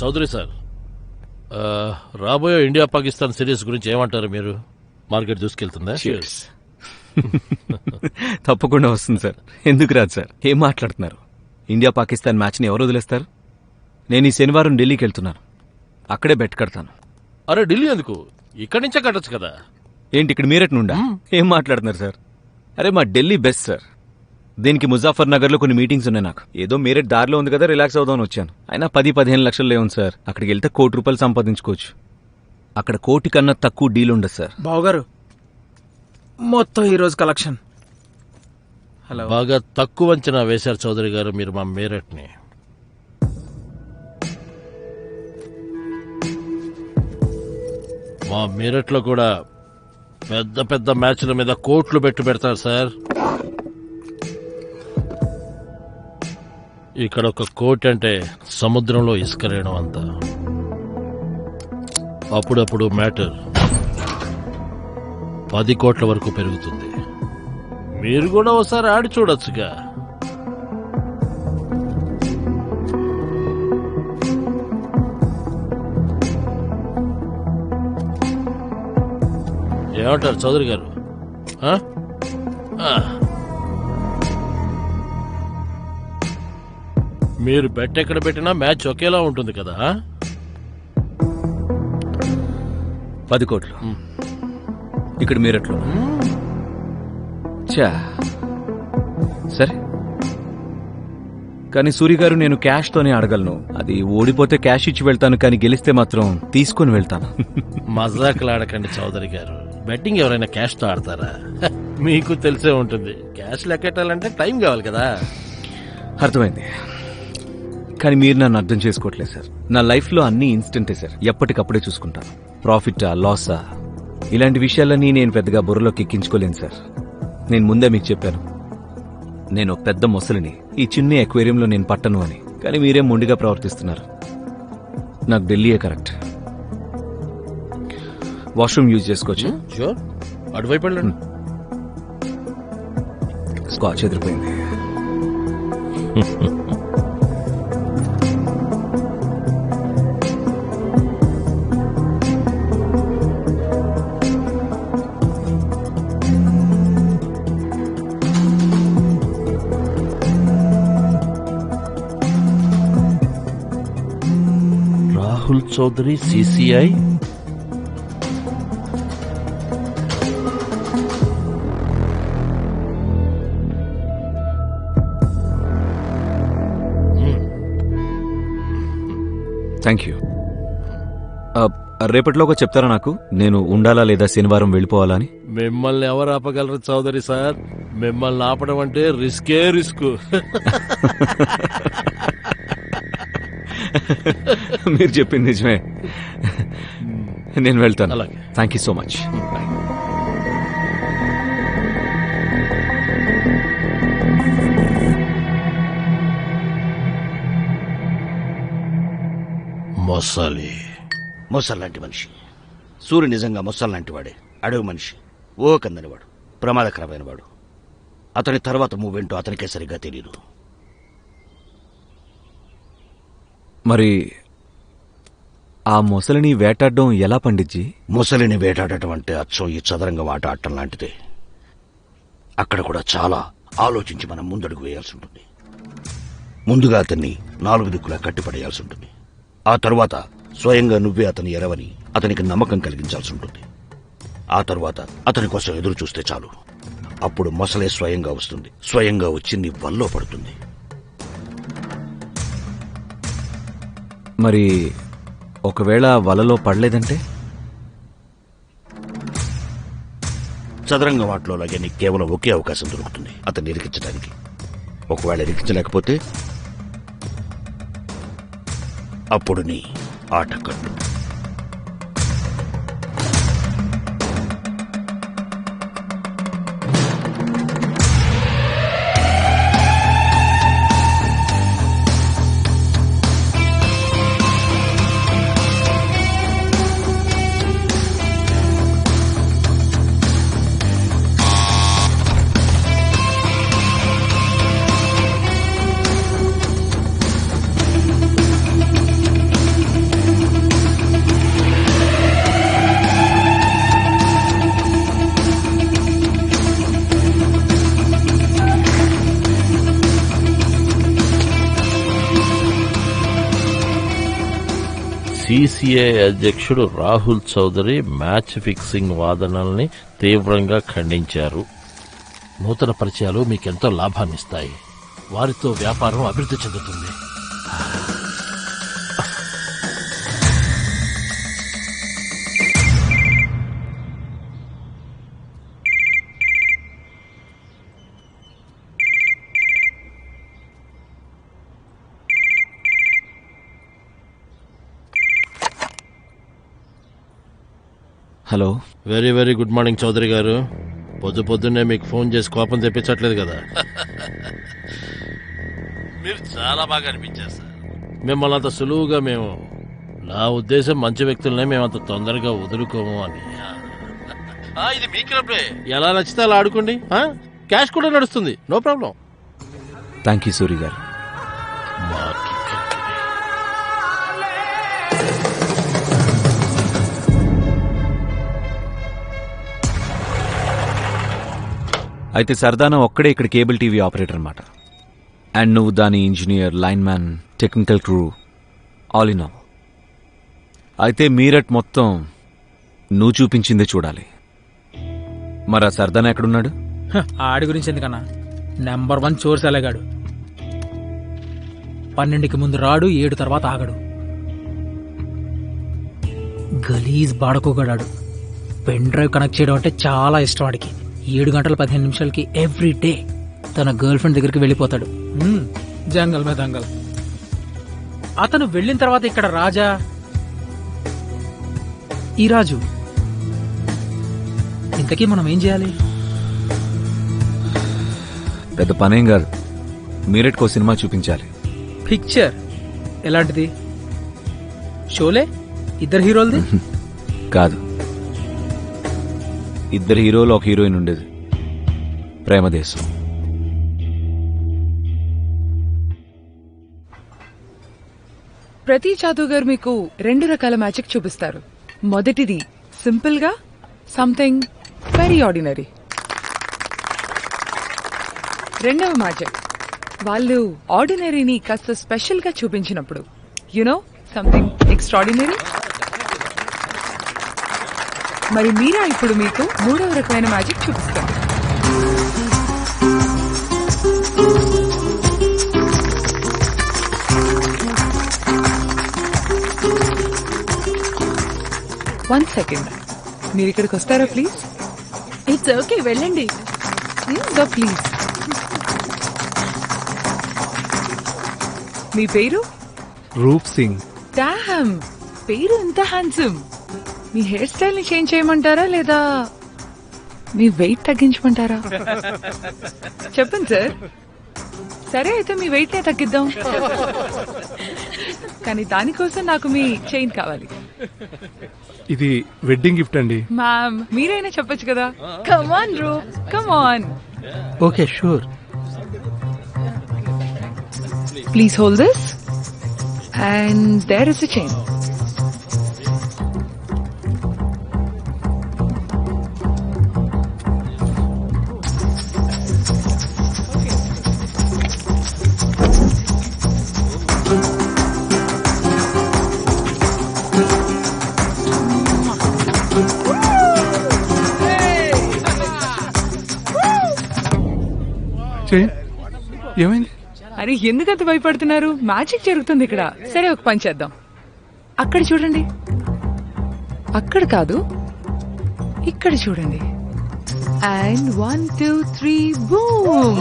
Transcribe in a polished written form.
Chowdary sir, రాబోయే India Pakistan series గురించి ఏమంటారు మీరు? మార్కెట్ దూసుకెళ్తుందా? తప్పకుండా వస్తుంది సార్. ఎందుకు రాదు సార్? ఏం మాట్లాడుతున్నారు? ఇండియా పాకిస్తాన్ మ్యాచ్ని ఎవరు వదిలేస్తారు? నేను ఈ శనివారం ఢిల్లీకి వెళ్తున్నాను. అక్కడే బెట్ కడతాను. అరే ఢిల్లీ ఎందుకు? ఇక్కడి నుంచే కట్టచ్చు కదా. ఏంటి ఇక్కడ మీరట్ నుండా? ఏం మాట్లాడుతున్నారు సార్? అరే మా ఢిల్లీ బెస్ట్ సార్. దీనికి ముజాఫర్ నగర్ లో కొన్ని మీటింగ్స్ ఉన్నాయి. నాకు ఏదో మీరట్ దారిలో ఉంది కదా, రిలాక్స్ అవుదామని వచ్చాను. అయినా 10-15 లక్షలు లేవు సార్. అక్కడికి వెళ్తే ₹1,00,00,000 సంపాదించుకోవచ్చు. అక్కడ 1,00,00,000 కన్నా తక్కువ డీల్ ఉండదు సార్. బావగారు, మొత్తం ఈరోజు కలెక్షన్. హలో, బాగా తక్కువ అంచనా వేశారు చౌదరి గారు మీరు మా మీరట్ని. మా మీరట్లో కూడా పెద్ద పెద్ద మ్యాచ్ల మీద కోట్లు పెడతారు సార్. ఇక్కడ ఒక కోటి అంటే సముద్రంలో ఇసుకరేయడం అంత. అప్పుడప్పుడు మ్యాటర్ 10 కోట్ల వరకు పెరుగుతుంది. మీరు కూడా ఒకసారి ఆడి చూడొచ్చుగా. ఏమంటారు చౌదరి గారు? మీరు బెట్ ఎక్కడ పెట్టినా మ్యాచ్ ఒకేలా ఉంటుంది కదా. 10 కోట్లు ఇక్కడ మీరట్లో. చా సరే, కానీ సూర్య గారు నేను క్యాష్తోనే అడగలను. అది ఓడిపోతే క్యాష్ ఇచ్చి వెళ్తాను, కానీ గెలిస్తే మాత్రం తీసుకుని వెళ్తాను. మజాకులాడకండి చౌదరి గారు. బెట్టింగ్ ఎవరైనా క్యాష్ తో ఆడతారా? మీకు తెలిసే ఉంటుంది. క్యాష్ లెక్కెట్టాలంటే టైం కావాలి కదా. అర్థమైంది, కానీ మీరు నన్ను అర్థం చేసుకోవట్లేదు సార్. నా లైఫ్లో అన్ని ఇన్స్టెంటే సార్. ఎప్పటికప్పుడే చూసుకుంటాను. ప్రాఫిటా లాసా ఇలాంటి విషయాలన్నీ నేను పెద్దగా బుర్రలోకి ఎక్కించుకోలేను సార్. నేను ముందే మీకు చెప్పాను, నేను పెద్ద మొసలిని. ఈ చిన్న ఎక్వేరియంలో నేను పట్టను అని. కానీ మీరేం మొండిగా ప్రవర్తిస్తున్నారు. నాకు ఢిల్లీయే కరెక్ట్. వాష్రూమ్ యూజ్ చేసుకోవచ్చు? షూర్, అటువైపు వెళ్ళండి. స్కాచ్ ఎదిరిపోయింది. Rahul Chaudhary, CCI. Thank you. రేపటిలోగా చెప్తారా నాకు, నేను ఉండాలా లేదా శనివారం వెళ్ళిపోవాలా అని? మిమ్మల్ని ఎవరు ఆపగలరు చౌదరి సార్? మిమ్మల్ని ఆపడం అంటే రిస్కే రిస్క్. మీరు చెప్పింది నిజమే. నేను వెళ్తాను. అలాగే. Thank you so much. మొసల్లాంటి మనిషి. సూర్య నిజంగా మొసల్లాంటి వాడే. అడవి మనిషి, ఓ కందనివాడు, ప్రమాదకరమైన వాడు. అతని తర్వాత మూవేంటో అతనికే సరిగ్గా తెలియదు. మరి ఆ మొసలిని వేటాడడం ఎలా పండిజ్జి? మొసలిని వేటాడటం అంటే అచ్చం ఈ చదరంగం ఆట ఆడటం లాంటిదే. అక్కడ కూడా చాలా ఆలోచించి మనం ముందడుగు వేయాల్సి ఉంటుంది. ముందుగా అతన్ని 4 దిక్కులా కట్టిపడేయాల్సి ఉంటుంది. ఆ తరువాత స్వయంగా నువ్వే అతని ఎరవని అతనికి నమ్మకం కలిగించాల్సి ఉంటుంది. ఆ తరువాత అతని కోసం ఎదురు చూస్తే చాలు. అప్పుడు మొసలే స్వయంగా వస్తుంది. స్వయంగా వచ్చి నీ వల్లో పడుతుంది. మరి ఒకవేళ వలలో పడలేదంటే? చదరంగం ఆటలో లాగే నీకు కేవలం ఒకే అవకాశం దొరుకుతుంది అతన్ని ఇరికించడానికి. ఒకవేళ ఇరికించలేకపోతే అప్పుడు నీ ఆట కట్టు. బీసీఐ అధ్యక్షుడు రాహుల్ చౌదరి మ్యాచ్ ఫిక్సింగ్ వాదనల్ని తీవ్రంగా ఖండించారు. నూతన పరిచయాలు మీకెంతో లాభాన్నిస్తాయి. వారితో వ్యాపారం అభివృద్ధి చెందుతుంది. Hello. Very very good morning Chowdary గారు. పొద్దున్నే మీకు ఫోన్ చేసి కోపం తెప్పించట్లేదు కదా? మీరు చాలా బాగా అనిపించారు సార్. మిమ్మల్ని అంత సులువుగా మేము, నా ఉద్దేశం మంచి వ్యక్తులనే మేము అంత తొందరగా వదులుకోము అని. ఇది మీ క్లబ్బే, ఎలా నచ్చితే అలా ఆడుకోండి. క్యాష్ కూడా నడుస్తుంది, no problem. Thank you Suri గారు. అయితే సర్దానా ఒక్కడే ఇక్కడ కేబుల్ టీవీ ఆపరేటర్ అన్నమాట. అండ్ నువ్వు దాని engineer, line man, technical crew, all in all. అయితే మీరట్ మొత్తం నువ్వు చూపించిందే చూడాలి. మరి ఆ సర్దానా ఎక్కడున్నాడు? ఆడి గురించి ఎందుకన్నా, నెంబర్ 1 చోర్ సెలగాడు. 12కి ముందు రాడు, 7 తర్వాత ఆగడు. గలీజ్ బాడకోగడాడు. పెన్ డ్రైవ్ కనెక్ట్ చేయడం అంటే చాలా ఇష్టం వాడికి. 7 గంటల 15 నిమిషాలకి ఎవ్రీ డే తన గర్ల్ ఫ్రెండ్ దగ్గరికి వెళ్ళిపోతాడు. జంగల్ మే దంగల్. అతను వెళ్ళిన తర్వాత ఇక్కడ రాజా, ఈ రాజు. ఇంతకీ మనం ఏం చేయాలి? పెద్ద పనేం కాదు, మీరట్కో సినిమా చూపించాలి. పిక్చర్ ఎలాంటిది? షోలే, 2 హీరోలది? కాదు, 2 హీరోలు, 1 హీరోయిన్ ఉండేది. ప్రేమదేశం. ప్రతి జాదూగర్ మీకు 2 రకాల మ్యాజిక్ చూపిస్తారు. మొదటిది సింపుల్ గా సంథింగ్ వెరీ ఆర్డినరీ. రెండవ మ్యాజిక్ వాళ్ళు ఆర్డినరీని కాస్త స్పెషల్ గా చూపించినప్పుడు, యునో సంథింగ్ ఎక్స్ట్రాడినరీ. మరి మీరా ఇప్పుడు మీకు 3వ రకమైన మ్యాజిక్ చూపిస్తారు. వన్ సెకండ్, మీరు ఇక్కడికి వస్తారా ప్లీజ్? ఇట్స్ ఓకే, వెళ్ళండి. ప్లీజ్. మీ పేరు? రూప్ సింగ్. డామ్, పేరు ఎంత హ్యాండ్సమ్. మీ హెయిర్ స్టైల్ ని చేంజ్ చేయమంటారా లేదా మీ వెయిట్ తగ్గించమంటారా? చెప్పండి సార్. సరే అయితే మీ వెయిట్ నే తగ్గిద్దాం, కానీ దానికోసం నాకు మీ చైన్ కావాలి. ఇది వెడ్డింగ్ గిఫ్ట్ అండి. మ్యామ్, మీరైనా చెప్పొచ్చు కదా. Come on Roop, come on. Okay, sure. Please hold this and there is a chain. ఏమైంది? అరే ఎందుకంత భయపడుతున్నారు? మ్యాజిక్ జరుగుతుంది ఇక్కడ. సరే ఒక పని చేద్దాం. అక్కడ చూడండి. అక్కడ కాదు, ఇక్కడ చూడండి. And 1 2 3 boom.